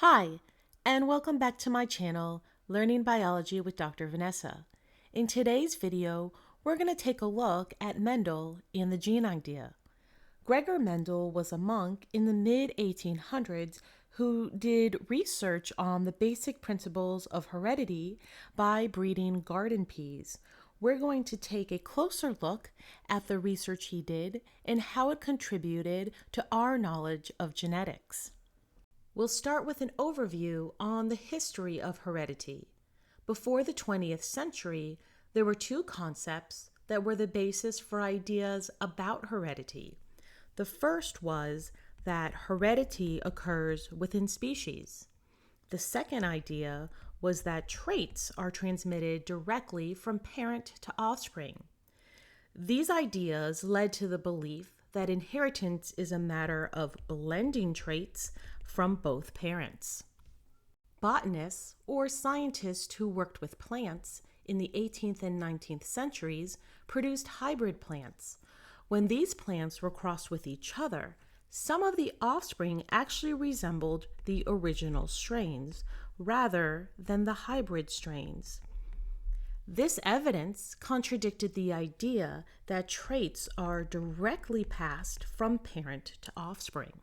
Hi, and welcome back to my channel, Learning Biology with Dr. Vanessa. In today's video, we're going to take a look at Mendel and the gene idea. Gregor Mendel was a monk in the mid-1800s who did research on the basic principles of heredity by breeding garden peas. We're going to take a closer look at the research he did and how it contributed to our knowledge of genetics. We'll start with an overview on the history of heredity. Before the 20th century, there were two concepts that were the basis for ideas about heredity. The first was that heredity occurs within species. The second idea was that traits are transmitted directly from parent to offspring. These ideas led to the belief that inheritance is a matter of blending traits from both parents. Botanists, or scientists who worked with plants in the 18th and 19th centuries, produced hybrid plants. When these plants were crossed with each other, some of the offspring actually resembled the original strains rather than the hybrid strains. This evidence contradicted the idea that traits are directly passed from parent to offspring.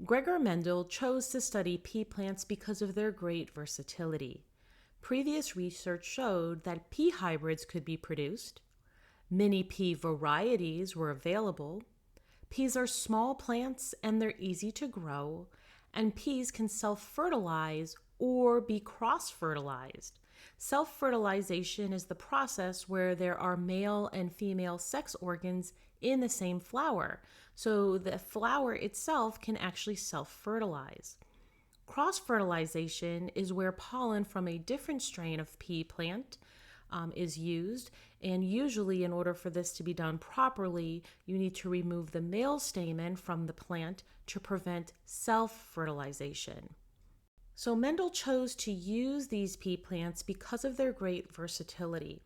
Gregor Mendel chose to study pea plants because of their great versatility. Previous research showed that pea hybrids could be produced. Many pea varieties were available. Peas are small plants and they're easy to grow, and peas can self-fertilize or be cross-fertilized. Self-fertilization is the process where there are male and female sex organs in the same flower, so the flower itself can actually self-fertilize. Cross-fertilization is where pollen from a different strain of pea plant is used, and usually in order for this to be done properly, you need to remove the male stamen from the plant to prevent self-fertilization. So Mendel chose to use these pea plants because of their great versatility.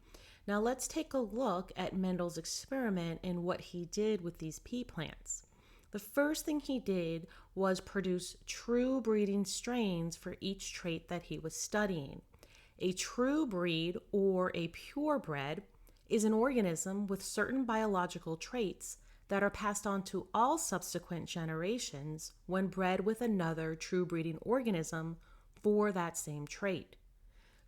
Now let's take a look at Mendel's experiment and what he did with these pea plants. The first thing he did was produce true breeding strains for each trait that he was studying. A true breed, or a purebred, is an organism with certain biological traits that are passed on to all subsequent generations when bred with another true breeding organism for that same trait.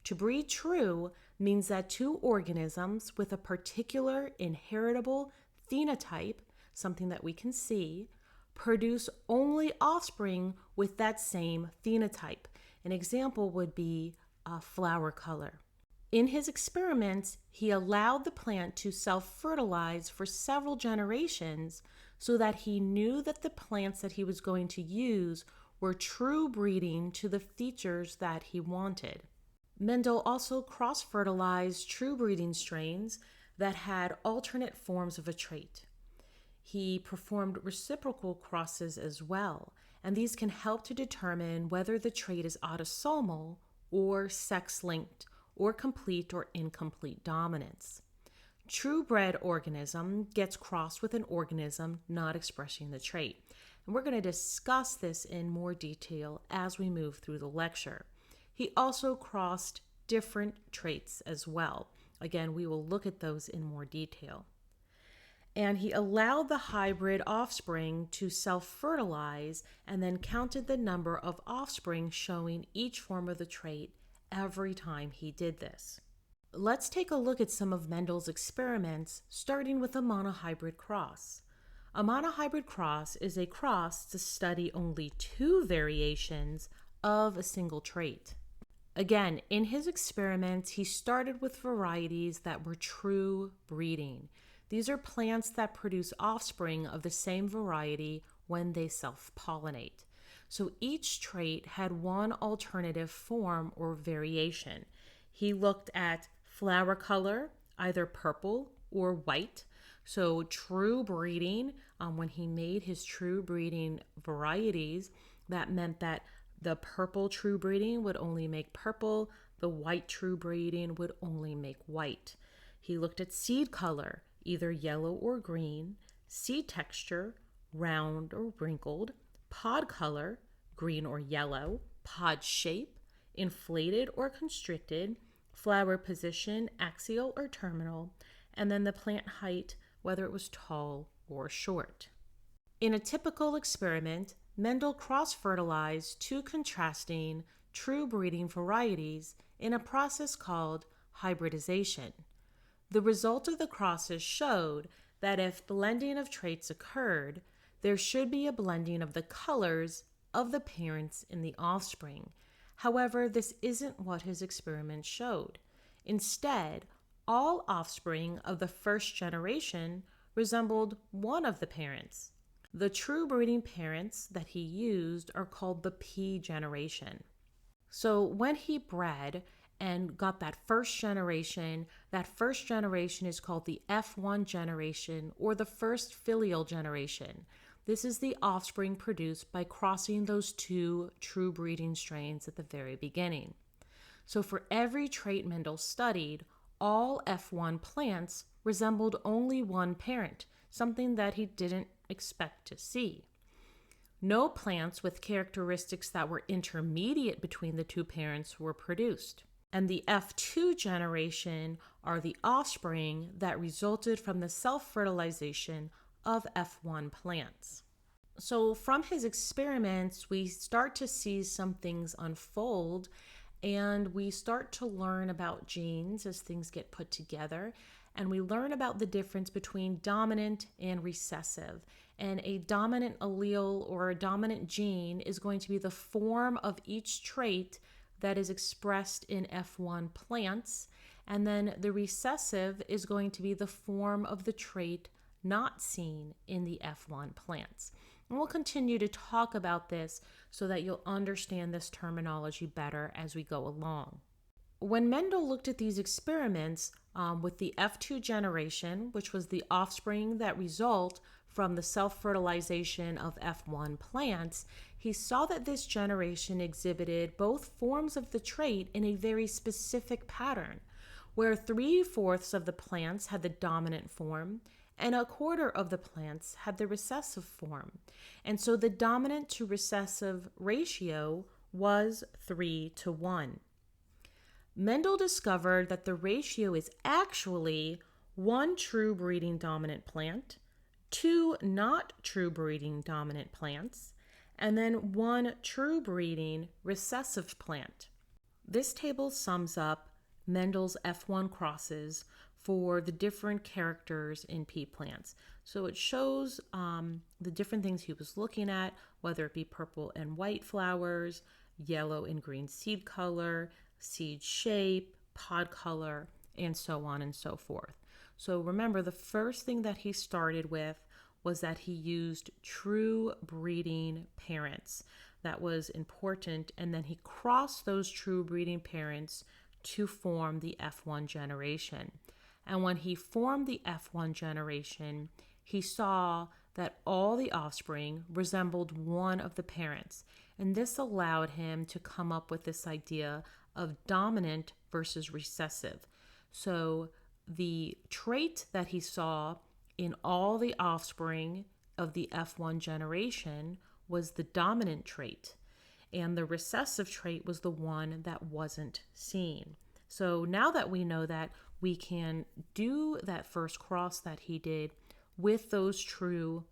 To breed true means that two organisms with a particular inheritable phenotype, something that we can see, produce only offspring with that same phenotype. An example would be a flower color. In his experiments, he allowed the plant to self-fertilize for several generations so that he knew that the plants that he was going to use were true breeding to the features that he wanted. Mendel also cross-fertilized true breeding strains that had alternate forms of a trait. He performed reciprocal crosses as well, and these can help to determine whether the trait is autosomal or sex-linked, or complete or incomplete dominance. True-bred organism gets crossed with an organism not expressing the trait. And we're going to discuss this in more detail as we move through the lecture. He also crossed different traits as well. Again, we will look at those in more detail. And he allowed the hybrid offspring to self-fertilize and then counted the number of offspring showing each form of the trait every time he did this. Let's take a look at some of Mendel's experiments, starting with a monohybrid cross. A monohybrid cross is a cross to study only two variations of a single trait. Again, in his experiments, he started with varieties that were true breeding. These are plants that produce offspring of the same variety when they self-pollinate. So each trait had one alternative form or variation. He looked at flower color, either purple or white. So true breeding, when he made his true breeding varieties, that meant that the purple true breeding would only make purple, the white true breeding would only make white. He looked at seed color, either yellow or green, seed texture, round or wrinkled, pod color, green or yellow, pod shape, inflated or constricted, flower position, axial or terminal, and then the plant height, whether it was tall or short. In a typical experiment, Mendel cross-fertilized two contrasting, true breeding varieties in a process called hybridization. The result of the crosses showed that if blending of traits occurred, there should be a blending of the colors of the parents in the offspring. However, this isn't what his experiment showed. Instead, all offspring of the first generation resembled one of the parents. The true breeding parents that he used are called the P generation. So when he bred and got that first generation is called the F1 generation, or the first filial generation. This is the offspring produced by crossing those two true breeding strains at the very beginning. So for every trait Mendel studied, all F1 plants resembled only one parent, something that he didn't expect to see. No plants with characteristics that were intermediate between the two parents were produced. And the F2 generation are the offspring that resulted from the self-fertilization of F1 plants. So from his experiments, we start to see some things unfold, and we start to learn about genes as things get put together, and we learn about the difference between dominant and recessive. And a dominant allele or a dominant gene is going to be the form of each trait that is expressed in F1 plants, and then the recessive is going to be the form of the trait not seen in the F1 plants. And we'll continue to talk about this so that you'll understand this terminology better as we go along. When Mendel looked at these experiments with the F2 generation, which was the offspring that result from the self-fertilization of F1 plants, he saw that this generation exhibited both forms of the trait in a very specific pattern, where 3/4 of the plants had the dominant form and 1/4 of the plants had the recessive form. And so the dominant to recessive ratio was 3:1. Mendel discovered that the ratio is actually 1 true breeding dominant plant, 2 not true breeding dominant plants, and then 1 true breeding recessive plant. This table sums up Mendel's F1 crosses for the different characters in pea plants. So it shows the different things he was looking at, whether it be purple and white flowers, yellow and green seed color, seed shape, pod color, and so on and so forth. So remember, the first thing that he started with was that he used true breeding parents. That was important, and then he crossed those true breeding parents to form the F1 generation. And when he formed the F1 generation, he saw that all the offspring resembled one of the parents. And this allowed him to come up with this idea of dominant versus recessive. So the trait that he saw in all the offspring of the F1 generation was the dominant trait, and the recessive trait was the one that wasn't seen. So now that we know that, we can do that first cross that he did with those true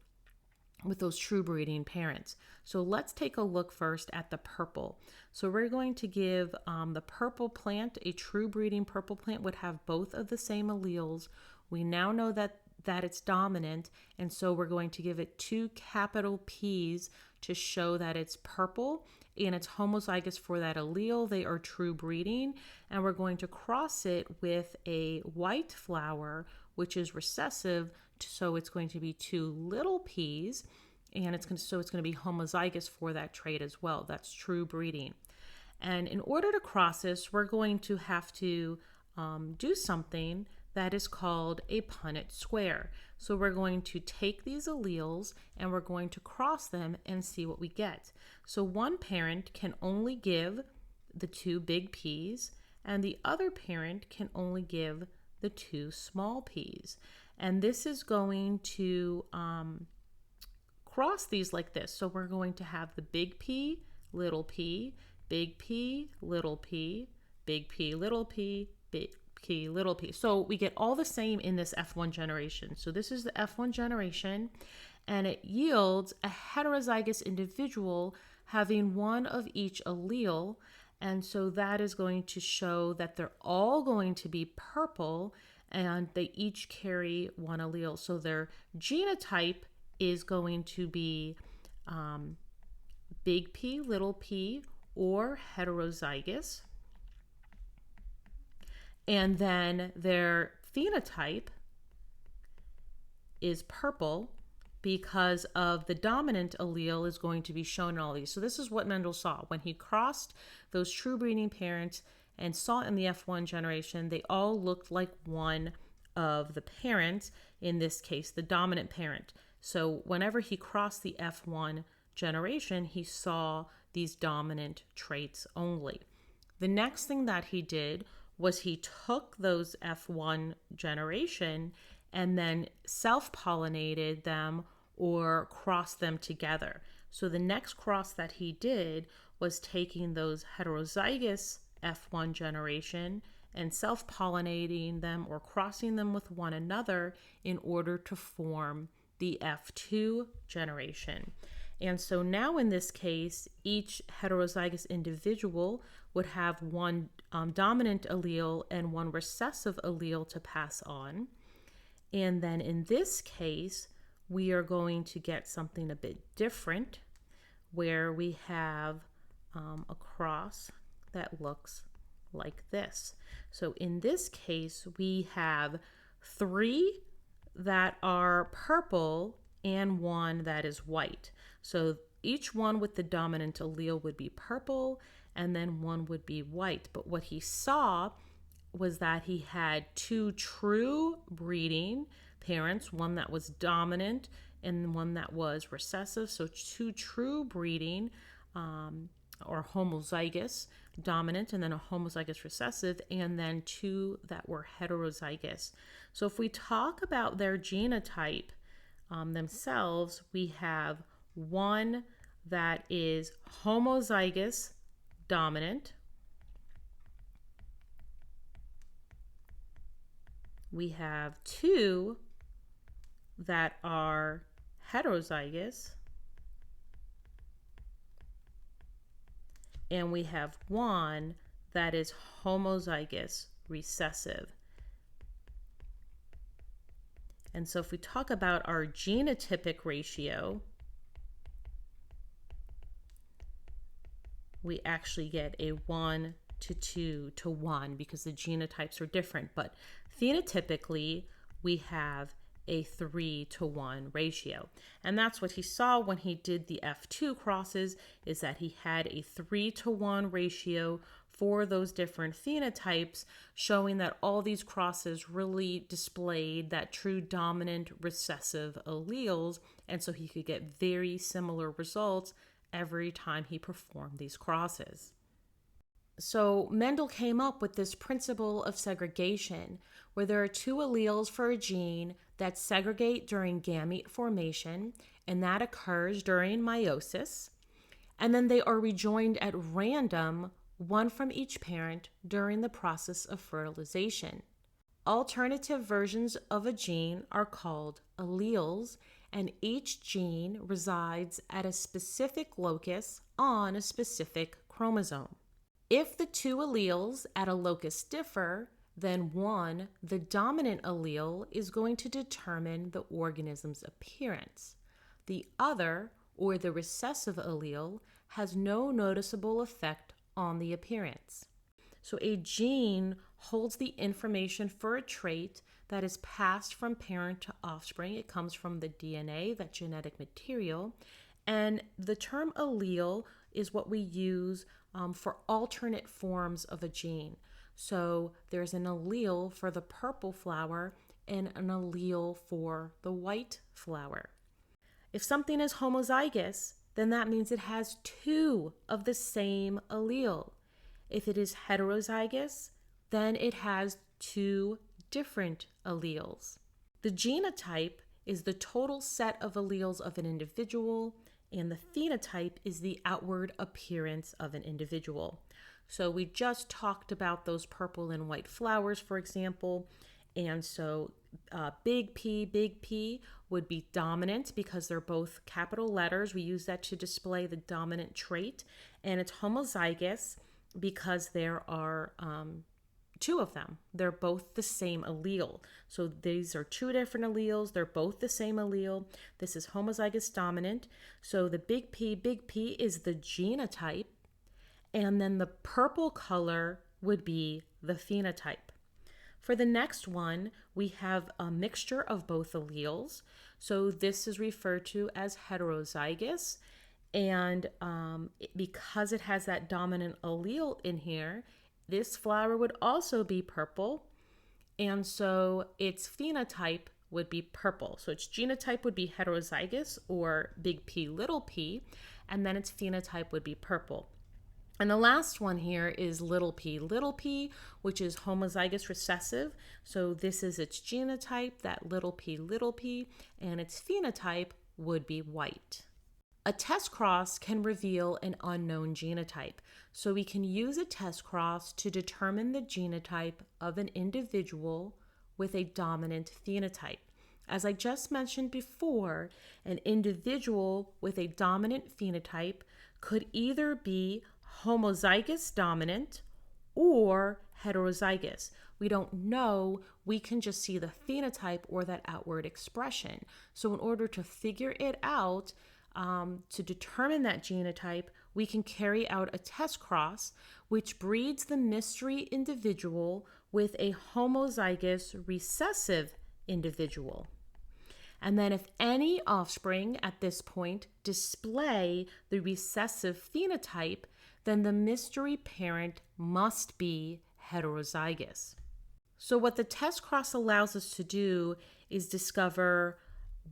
breeding parents. So let's take a look first at the purple. So we're going to give the purple plant, a true breeding purple plant would have both of the same alleles. We now know that it's dominant, and so we're going to give it 2 capital P's to show that it's purple and it's homozygous for that allele. They are true breeding, and we're going to cross it with a white flower, which is recessive, so it's going to be 2 little p's, and it's going to be homozygous for that trait as well. That's true breeding. And in order to cross this, we're going to have to do something that is called a Punnett square. So we're going to take these alleles and we're going to cross them and see what we get. So one parent can only give the 2 big P's, and the other parent can only give the 2 small p's. And this is going to cross these like this. So we're going to have the big P, little p, big P, little p, big P, little p, big P, little p. So we get all the same in this F1 generation. So this is the F1 generation, and it yields a heterozygous individual having one of each allele. And so that is going to show that they're all going to be purple and they each carry one allele. So their genotype is going to be big P, little p, or heterozygous. And then their phenotype is purple because of the dominant allele is going to be shown in all these. So this is what Mendel saw. When he crossed those true breeding parents and saw in the F1 generation, they all looked like one of the parents, in this case, the dominant parent. So whenever he crossed the F1 generation, he saw these dominant traits only. The next thing that he did was he took those F1 generation and then self-pollinated them or crossed them together. So the next cross that he did was taking those heterozygous F1 generation and self-pollinating them or crossing them with one another in order to form the F2 generation. And so now in this case, each heterozygous individual would have one dominant allele and one recessive allele to pass on. And then in this case, we are going to get something a bit different where we have a cross that looks like this. So in this case, we have 3 that are purple and 1 that is white. So each one with the dominant allele would be purple and then 1 would be white. But what he saw was that he had 2 true breeding parents, one that was dominant and one that was recessive. So 2 true breeding or homozygous dominant and then a homozygous recessive, and then 2 that were heterozygous. So if we talk about their genotype themselves, we have 1 that is homozygous dominant. We have 2 that are heterozygous. And we have 1 that is homozygous recessive. And so if we talk about our genotypic ratio, we actually get a 1 to 2 to 1 because the genotypes are different. But phenotypically, we have a 3 to 1 ratio. And that's what he saw when he did the F2 crosses, is that he had a 3 to 1 ratio for those different phenotypes, showing that all these crosses really displayed that true dominant recessive alleles. And so he could get very similar results every time he performed these crosses. So Mendel came up with this principle of segregation, where there are 2 alleles for a gene that segregate during gamete formation, and that occurs during meiosis, and then they are rejoined at random, one from each parent, during the process of fertilization. Alternative versions of a gene are called alleles, and each gene resides at a specific locus on a specific chromosome. If the 2 alleles at a locus differ, then 1, the dominant allele, is going to determine the organism's appearance. The other, or the recessive allele, has no noticeable effect on the appearance. So a gene holds the information for a trait that is passed from parent to offspring. It comes from the DNA, that genetic material, and the term allele is what we use for alternate forms of a gene. So there's an allele for the purple flower and an allele for the white flower. If something is homozygous, then that means it has 2 of the same allele. If it is heterozygous, then it has 2 different alleles. The genotype is the total set of alleles of an individual, and the phenotype is the outward appearance of an individual. So we just talked about those purple and white flowers, for example. And so big P would be dominant because they're both capital letters. We use that to display the dominant trait. And it's homozygous because there are two of them. They're both the same allele. So these are two different alleles. They're both the same allele. This is homozygous dominant. So the big P is the genotype. And then the purple color would be the phenotype. For the next one, we have a mixture of both alleles. So this is referred to as heterozygous. And because it has that dominant allele in here, this flower would also be purple. And so its phenotype would be purple. So its genotype would be heterozygous or big P, little p, and then its phenotype would be purple. And the last one here is little p, which is homozygous recessive. So this is its genotype, that little p, and its phenotype would be white. A test cross can reveal an unknown genotype. So we can use a test cross to determine the genotype of an individual with a dominant phenotype. As I just mentioned before, an individual with a dominant phenotype could either be homozygous dominant or heterozygous. We don't know, we can just see the phenotype or that outward expression. So in order to figure it out, to determine that genotype, we can carry out a test cross which breeds the mystery individual with a homozygous recessive individual. And then if any offspring at this point display the recessive phenotype, then the mystery parent must be heterozygous. So what the test cross allows us to do is discover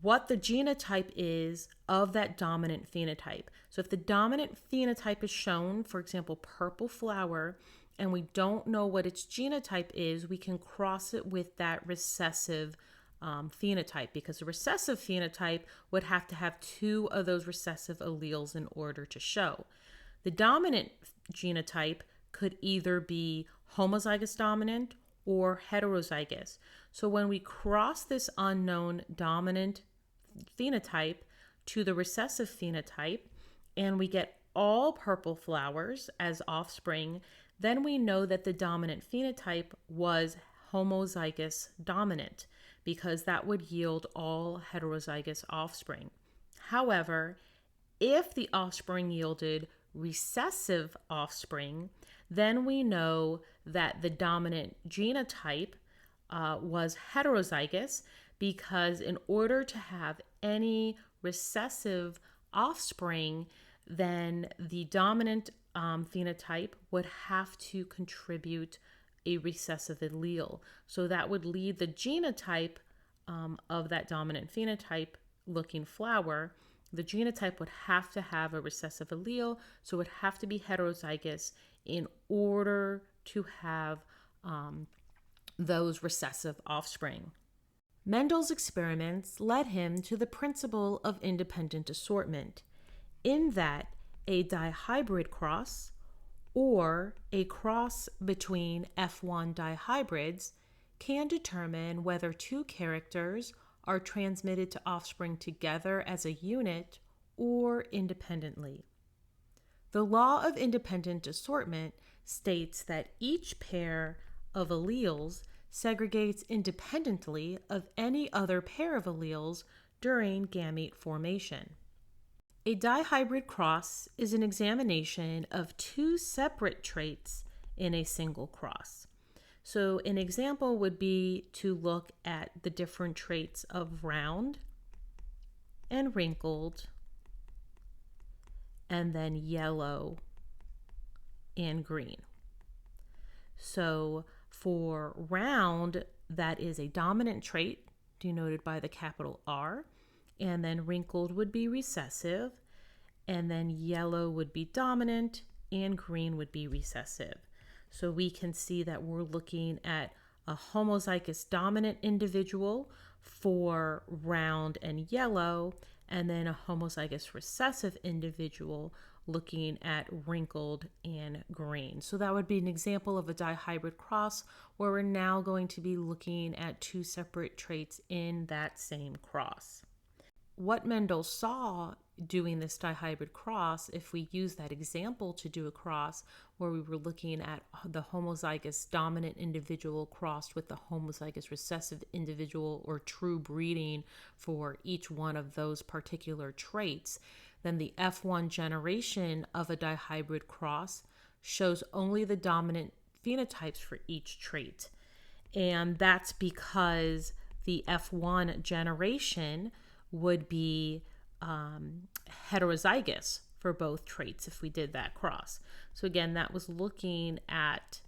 what the genotype is of that dominant phenotype. So if the dominant phenotype is shown, for example, purple flower, and we don't know what its genotype is, we can cross it with that recessive phenotype, because the recessive phenotype would have to have two of those recessive alleles in order to show. The dominant genotype could either be homozygous dominant or heterozygous. So when we cross this unknown dominant phenotype to the recessive phenotype and we get all purple flowers as offspring, then we know that the dominant phenotype was homozygous dominant, because that would yield all heterozygous offspring. However, if the offspring yielded recessive offspring, then we know that the dominant genotype was heterozygous, because in order to have any recessive offspring, then the dominant phenotype would have to contribute a recessive allele. So that would lead the genotype of that dominant phenotype looking flower. The genotype would have to have a recessive allele, so it would have to be heterozygous in order to have those recessive offspring. Mendel's experiments led him to the principle of independent assortment, in that a dihybrid cross, or a cross between F1 dihybrids, can determine whether two characters are transmitted to offspring together as a unit or independently. The law of independent assortment states that each pair of alleles segregates independently of any other pair of alleles during gamete formation. A dihybrid cross is an examination of two separate traits in a single cross. So an example would be to look at the different traits of round and wrinkled, and then yellow and green. So for round, that is a dominant trait denoted by the capital R, and then wrinkled would be recessive, and then yellow would be dominant, and green would be recessive. So we can see that we're looking at a homozygous dominant individual for round and yellow, and then a homozygous recessive individual looking at wrinkled and green. So that would be an example of a dihybrid cross where we're now going to be looking at two separate traits in that same cross. What Mendel saw doing this dihybrid cross, if we use that example to do a cross where we were looking at the homozygous dominant individual crossed with the homozygous recessive individual, or true breeding for each one of those particular traits, then the F1 generation of a dihybrid cross shows only the dominant phenotypes for each trait. And that's because the F1 generation would be heterozygous for both traits if we did that cross. So again, that was looking at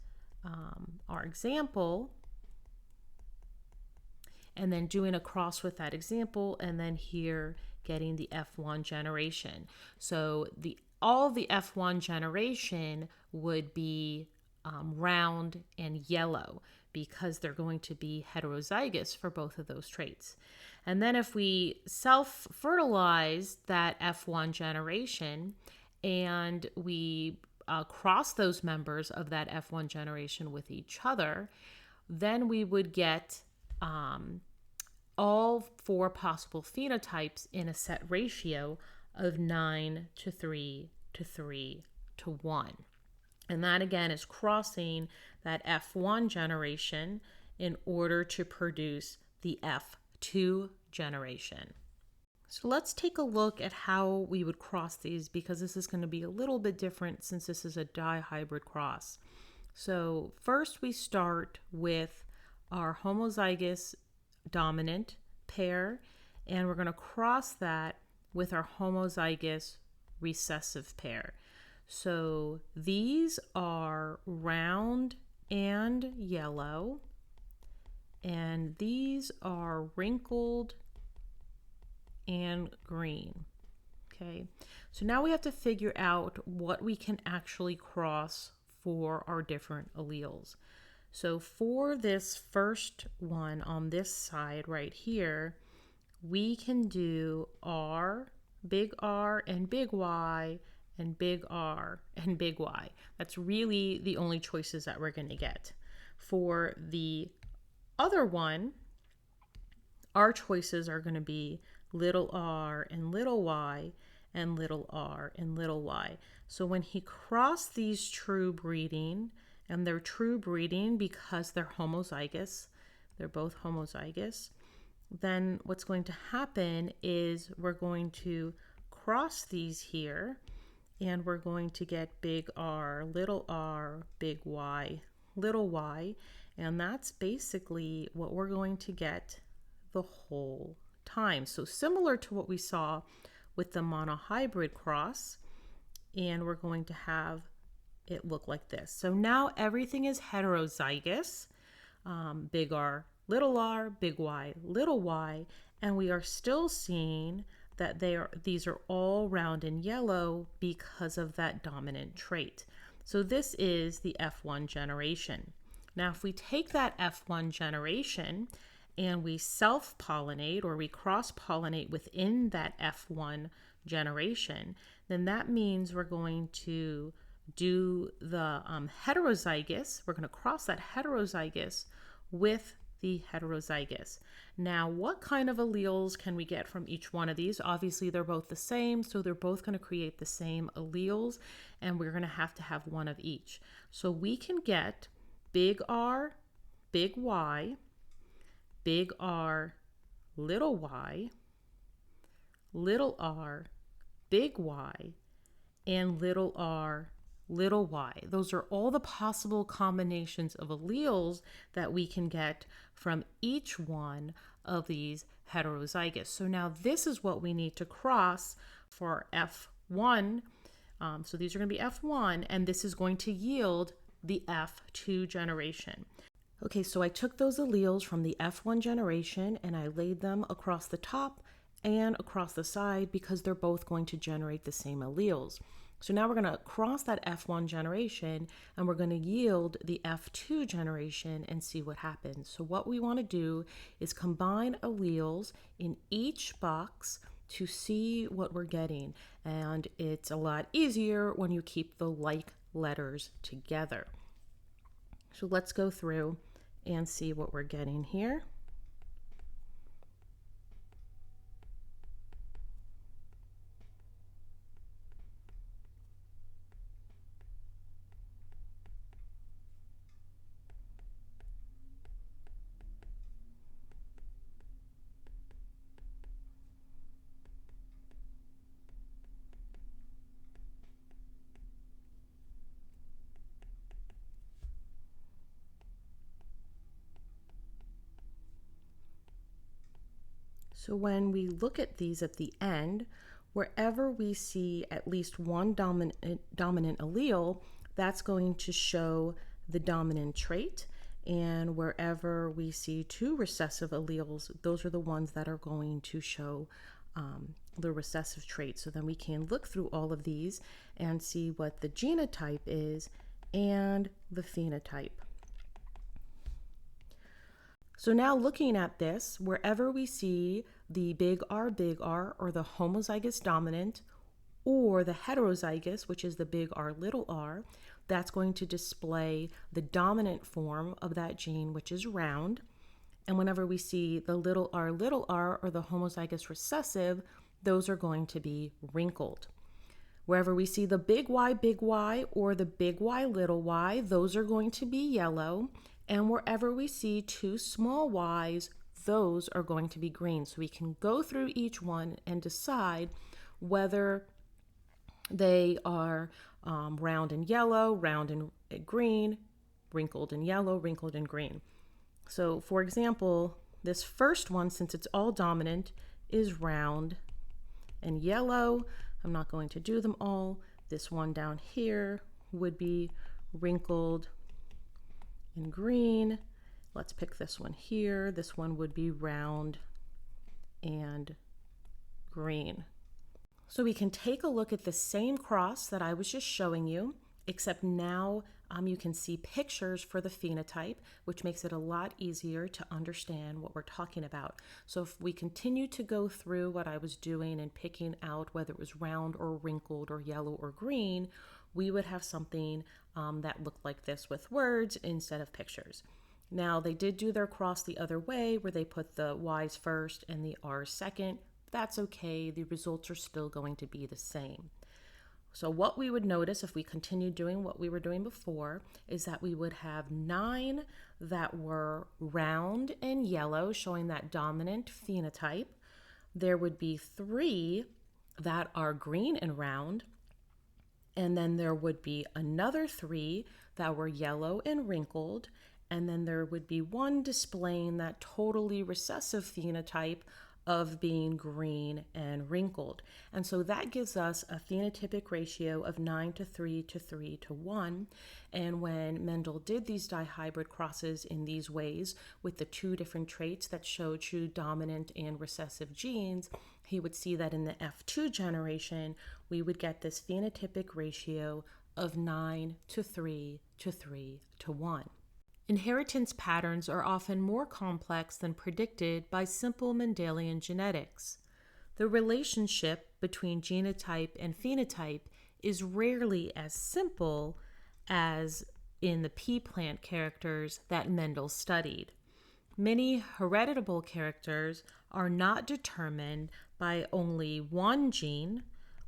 our example and then doing a cross with that example, and then here getting the F1 generation. So all the F1 generation would be round and yellow because they're going to be heterozygous for both of those traits. And then if we self-fertilize that F1 generation and we cross those members of that F1 generation with each other, then we would get all four possible phenotypes in a set ratio of 9:3:3:1. And that again is crossing that F1 generation in order to produce the F2 generation. So let's take a look at how we would cross these, because this is going to be a little bit different since this is a dihybrid cross. So first we start with our homozygous dominant pair, and we're going to cross that with our homozygous recessive pair. So these are round and yellow, and these are wrinkled and green. Okay, so now we have to figure out what we can actually cross for our different alleles. So for this first one on this side right here, we can do R, big R, and big Y, and big R and big Y. That's really the only choices that we're going to get. For the other one, our choices are going to be little r and little y, and little r and little y. So when he crossed these true breeding, and they're true breeding because they're homozygous, they're both homozygous, then what's going to happen is we're going to cross these here, and we're going to get big R, big Y, little y, and that's basically what we're going to get the whole time. So similar to what we saw with the monohybrid cross, and we're going to have it look like this. So now everything is heterozygous, big R, big Y, little y, and we are still seeing that these are all round and yellow because of that dominant trait. So this is the F1 generation. Now if we take that F1 generation and we self-pollinate, or we cross-pollinate within that F1 generation, then that means we're going to do the heterozygous. We're going to cross that heterozygous with the heterozygous. Now, what kind of alleles can we get from each one of these? Obviously, they're both the same, so they're both going to create the same alleles, and we're going to have one of each. So we can get big R, big Y, big R, little y, little r, big Y, and little r, little y. Those are all the possible combinations of alleles that we can get from each one of these heterozygous. So now this is what we need to cross for F1. So these are going to be F1, and this is going to yield the F2 generation. Okay, so I took those alleles from the F1 generation and I laid them across the top and across the side because they're both going to generate the same alleles. So now we're going to cross that F1 generation and we're going to yield the F2 generation and see what happens. So what we want to do is combine alleles in each box to see what we're getting. And it's a lot easier when you keep the like letters together. So let's go through and see what we're getting here. So when we look at these at the end, wherever we see at least one dominant allele, that's going to show the dominant trait. And wherever we see two recessive alleles, those are the ones that are going to show the recessive trait. So then we can look through all of these and see what the genotype is and the phenotype. So now looking at this, wherever we see the big R, or the homozygous dominant, or the heterozygous, which is the big R, little r, that's going to display the dominant form of that gene, which is round. And whenever we see the little r, or the homozygous recessive, those are going to be wrinkled. Wherever we see the big Y, or the big Y, little y, those are going to be yellow. And wherever we see two small y's, those are going to be green. So we can go through each one and decide whether they are round and yellow, round and green, wrinkled and yellow, wrinkled and green. So for example, this first one, since it's all dominant, is round and yellow. I'm not going to do them all. This one down here would be wrinkled and green. Let's pick this one here. This one would be round and green. So we can take a look at the same cross that I was just showing you, except now you can see pictures for the phenotype, which makes it a lot easier to understand what we're talking about. So if we continue to go through what I was doing and picking out whether it was round or wrinkled or yellow or green, we would have something that looked like this with words instead of pictures. Now they did do their cross the other way where they put the Y's first and the R's second. That's okay, the results are still going to be the same. So what we would notice if we continue doing what we were doing before is that we would have 9 that were round and yellow, showing that dominant phenotype. There would be 3 that are green and round, and then there would be another 3 that were yellow and wrinkled, and then there would be 1 displaying that totally recessive phenotype of being green and wrinkled. And so that gives us a phenotypic ratio of 9:3 to 3:1. And when Mendel did these dihybrid crosses in these ways with the 2 different traits that show true dominant and recessive genes, he would see that in the F2 generation, we would get this phenotypic ratio of 9:3 to 3:1. Inheritance patterns are often more complex than predicted by simple Mendelian genetics. The relationship between genotype and phenotype is rarely as simple as in the pea plant characters that Mendel studied. Many hereditable characters are not determined by only one gene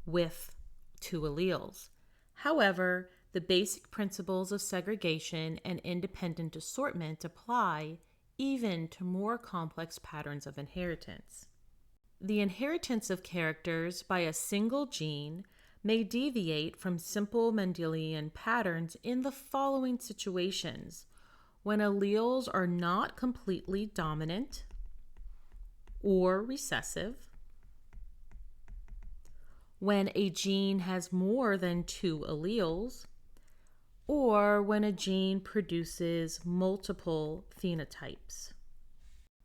with 2 alleles. However, the basic principles of segregation and independent assortment apply even to more complex patterns of inheritance. The inheritance of characters by a single gene may deviate from simple Mendelian patterns in the following situations: when alleles are not completely dominant or recessive, when a gene has more than 2 alleles, or when a gene produces multiple phenotypes.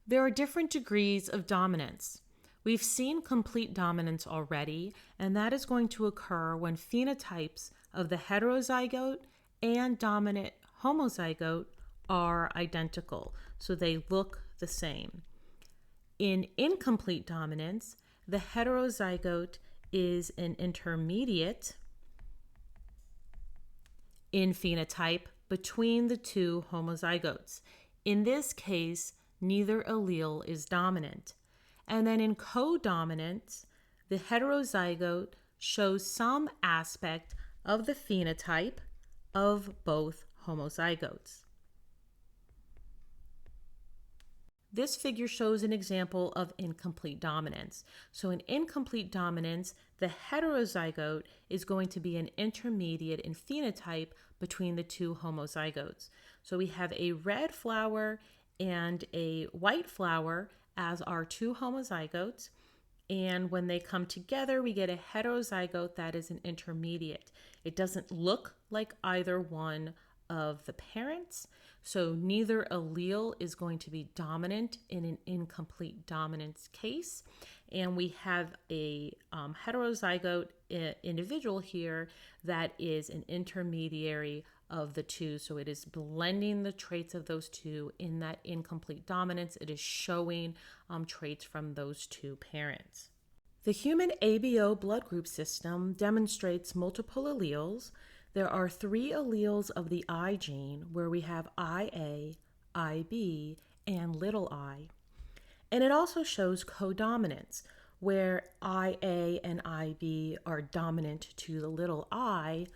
There are different degrees of dominance. We've seen complete dominance already, and that is going to occur when phenotypes of the heterozygote and dominant homozygote are identical, so they look the same. In incomplete dominance, the heterozygote is an intermediate in phenotype between the two homozygotes. In this case, neither allele is dominant. And then in codominance, the heterozygote shows some aspect of the phenotype of both homozygotes. This figure shows an example of incomplete dominance. So in incomplete dominance, the heterozygote is going to be an intermediate in phenotype between the two homozygotes. So we have a red flower and a white flower as our two homozygotes. And when they come together, we get a heterozygote that is an intermediate. It doesn't look like either one of the parents, so neither allele is going to be dominant in an incomplete dominance case. And we have a heterozygote individual here that is an intermediary of the two. So it is blending the traits of those two in that incomplete dominance. It is showing traits from those two parents. The human ABO blood group system demonstrates multiple alleles. There are 3 alleles of the I gene where we have IA, IB, and little I. And it also shows codominance, where IA and IB are dominant to the little I,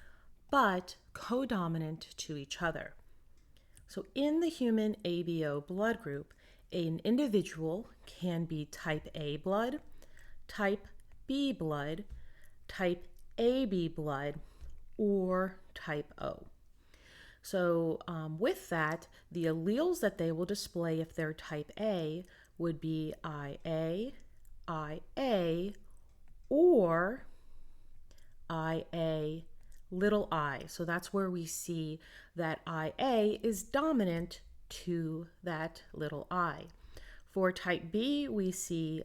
but codominant to each other. So in the human ABO blood group, an individual can be type A blood, type B blood, type AB blood, or type O. So with that, the alleles that they will display if they're type A would be IA, IA, or IA, little I. So that's where we see that IA is dominant to that little I. For type B, we see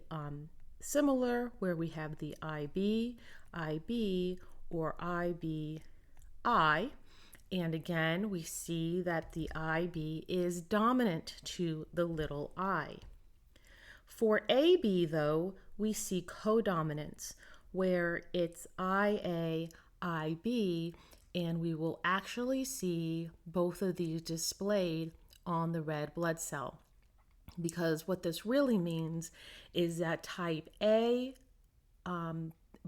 similar, where we have the IB, IB, or IBI. And again, we see that the IB is dominant to the little I. For AB, though, we see codominance, where it's IA, IB, and we will actually see both of these displayed on the red blood cell. Because what this really means is that type A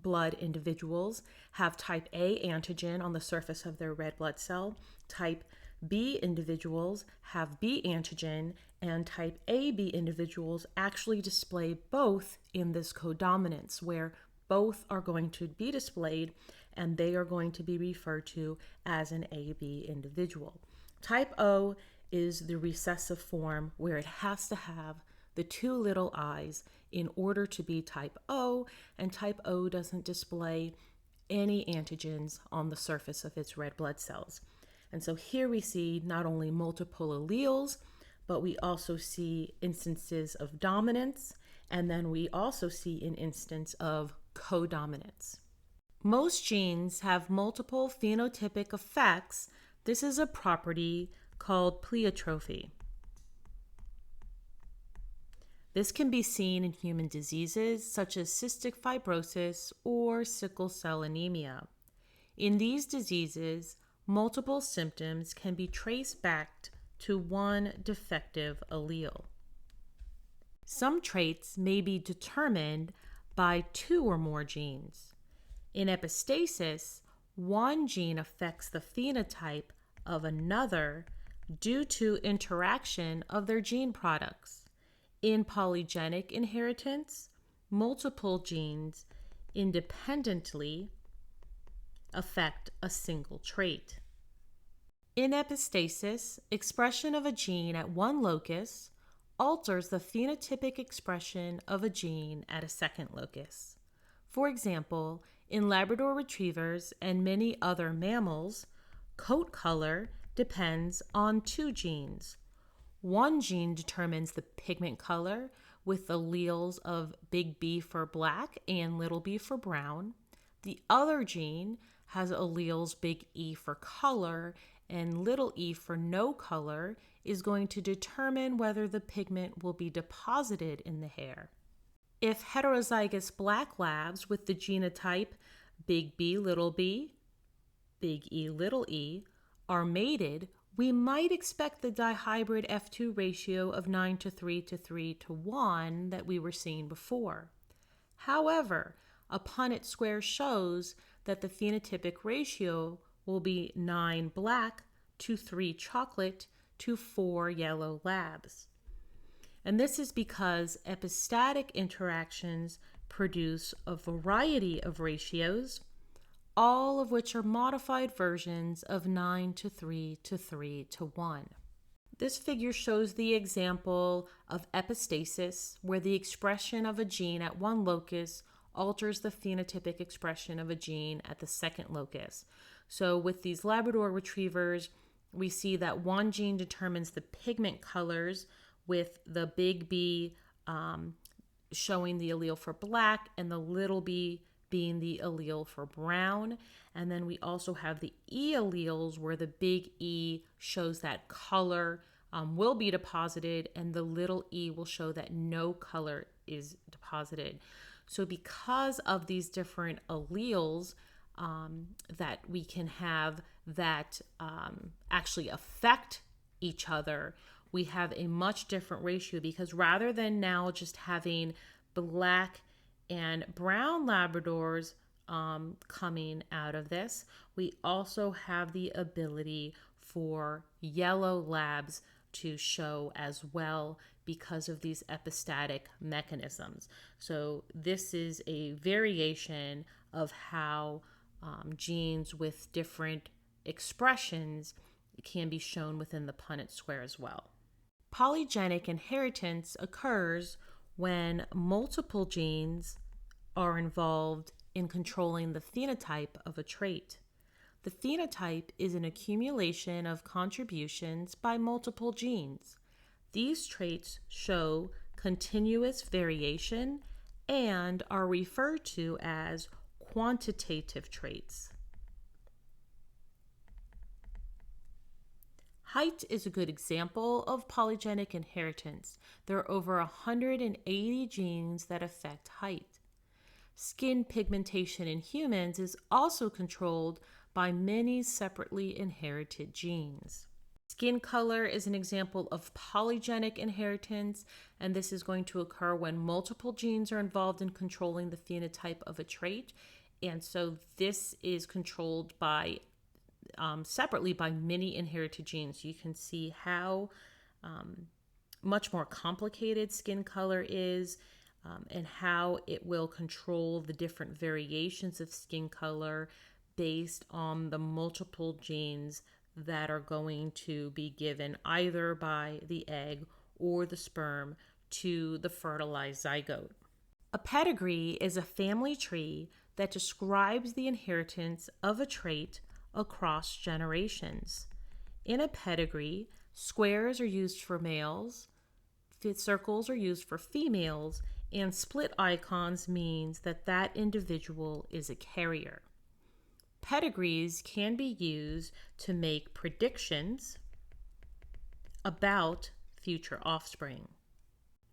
blood individuals have type A antigen on the surface of their red blood cell. Type B individuals have B antigen, and type AB individuals actually display both in this codominance, where both are going to be displayed and they are going to be referred to as an AB individual. Type O is the recessive form, where it has to have the 2 little i's in order to be type O, and type O doesn't display any antigens on the surface of its red blood cells. And so here we see not only multiple alleles, but we also see instances of dominance, and then we also see an instance of codominance. Most genes have multiple phenotypic effects. This is a property called pleiotropy. This can be seen in human diseases such as cystic fibrosis or sickle cell anemia. In these diseases, multiple symptoms can be traced back to one defective allele. Some traits may be determined by 2 or more genes. In epistasis, one gene affects the phenotype of another due to interaction of their gene products. In polygenic inheritance, multiple genes independently affect a single trait. In epistasis, expression of a gene at one locus alters the phenotypic expression of a gene at a second locus. For example, in Labrador retrievers and many other mammals, coat color depends on 2 genes. One gene determines the pigment color with alleles of big B for black and little b for brown. The other gene has alleles big E for color and little e for no color, is going to determine whether the pigment will be deposited in the hair. If heterozygous black labs with the genotype big B, big E, little e are mated, we might expect the dihybrid F2 ratio of 9 to 3 to 3 to 1 that we were seeing before. However, a Punnett square shows that the phenotypic ratio will be 9 black to 3 chocolate to 4 yellow labs. And this is because epistatic interactions produce a variety of ratios, all of which are modified versions of 9 to 3 to 3 to 1. This figure shows the example of epistasis, where the expression of a gene at one locus alters the phenotypic expression of a gene at the second locus. So with these Labrador retrievers, we see that one gene determines the pigment colors, with the big B showing the allele for black and the little b being the allele for brown. And then we also have the E alleles, where the big E shows that color will be deposited and the little e will show that no color is deposited. So because of these different alleles that we can have that actually affect each other, we have a much different ratio, because rather than now just having black and brown Labradors coming out of this, we also have the ability for yellow labs to show as well because of these epistatic mechanisms. So this is a variation of how genes with different expressions can be shown within the Punnett square as well. Polygenic inheritance occurs when multiple genes are involved in controlling the phenotype of a trait. The phenotype is an accumulation of contributions by multiple genes. These traits show continuous variation and are referred to as quantitative traits. Height is a good example of polygenic inheritance. There are over 180 genes that affect height. Skin pigmentation in humans is also controlled by many separately inherited genes. Skin color is an example of polygenic inheritance, and this is going to occur when multiple genes are involved in controlling the phenotype of a trait. And so this is controlled by separately by many inherited genes. You can see how much more complicated skin color is and how it will control the different variations of skin color based on the multiple genes that are going to be given either by the egg or the sperm to the fertilized zygote. A pedigree is a family tree that describes the inheritance of a trait across generations. In a pedigree, squares are used for males, circles are used for females, and split icons means that that individual is a carrier. Pedigrees can be used to make predictions about future offspring.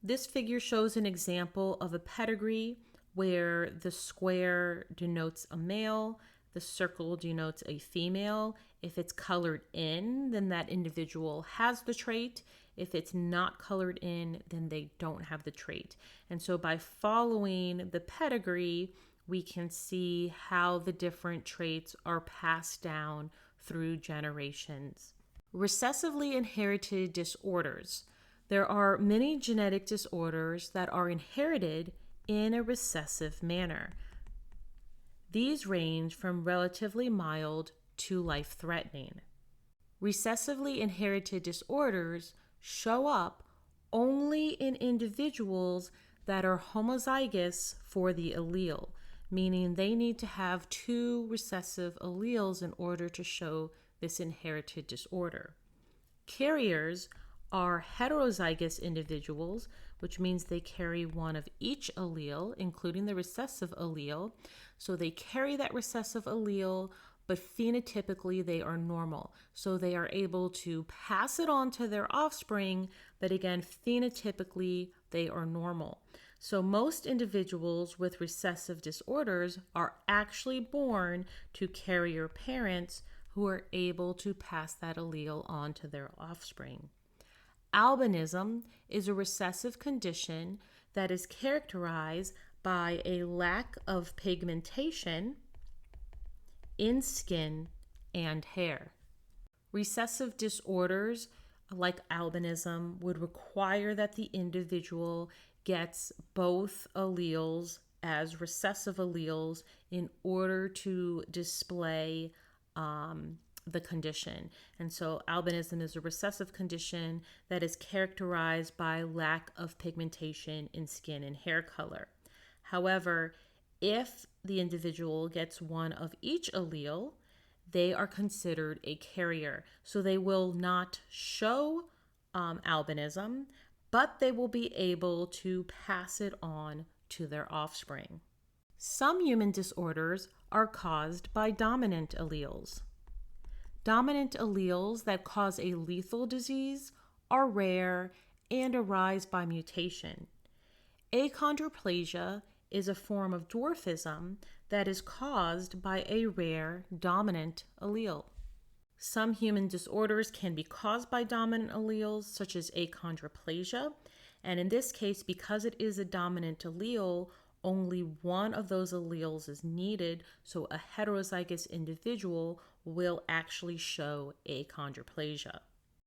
This figure shows an example of a pedigree where the square denotes a male, the circle denotes a female. If it's colored in, then that individual has the trait. If it's not colored in, then they don't have the trait. And so by following the pedigree, we can see how the different traits are passed down through generations. Recessively inherited disorders. There are many genetic disorders that are inherited in a recessive manner. These range from relatively mild to life-threatening. Recessively inherited disorders show up only in individuals that are homozygous for the allele, meaning they need to have two recessive alleles in order to show this inherited disorder. Carriers are heterozygous individuals, which means they carry one of each allele, including the recessive allele. So they carry that recessive allele, but phenotypically they are normal. So they are able to pass it on to their offspring, but again, phenotypically they are normal. So most individuals with recessive disorders are actually born to carrier parents who are able to pass that allele on to their offspring. Albinism is a recessive condition that is characterized by a lack of pigmentation in skin and hair. Recessive disorders like albinism would require that the individual gets both alleles as recessive alleles in order to display the condition. And so albinism is a recessive condition that is characterized by lack of pigmentation in skin and hair color. However, if the individual gets one of each allele, they are considered a carrier. So they will not show albinism, but they will be able to pass it on to their offspring. Some human disorders are caused by dominant alleles. Dominant alleles that cause a lethal disease are rare and arise by mutation. Achondroplasia is a form of dwarfism that is caused by a rare dominant allele. Some human disorders can be caused by dominant alleles, such as achondroplasia, and in this case, because it is a dominant allele, only one of those alleles is needed, so a heterozygous individual will actually show achondroplasia.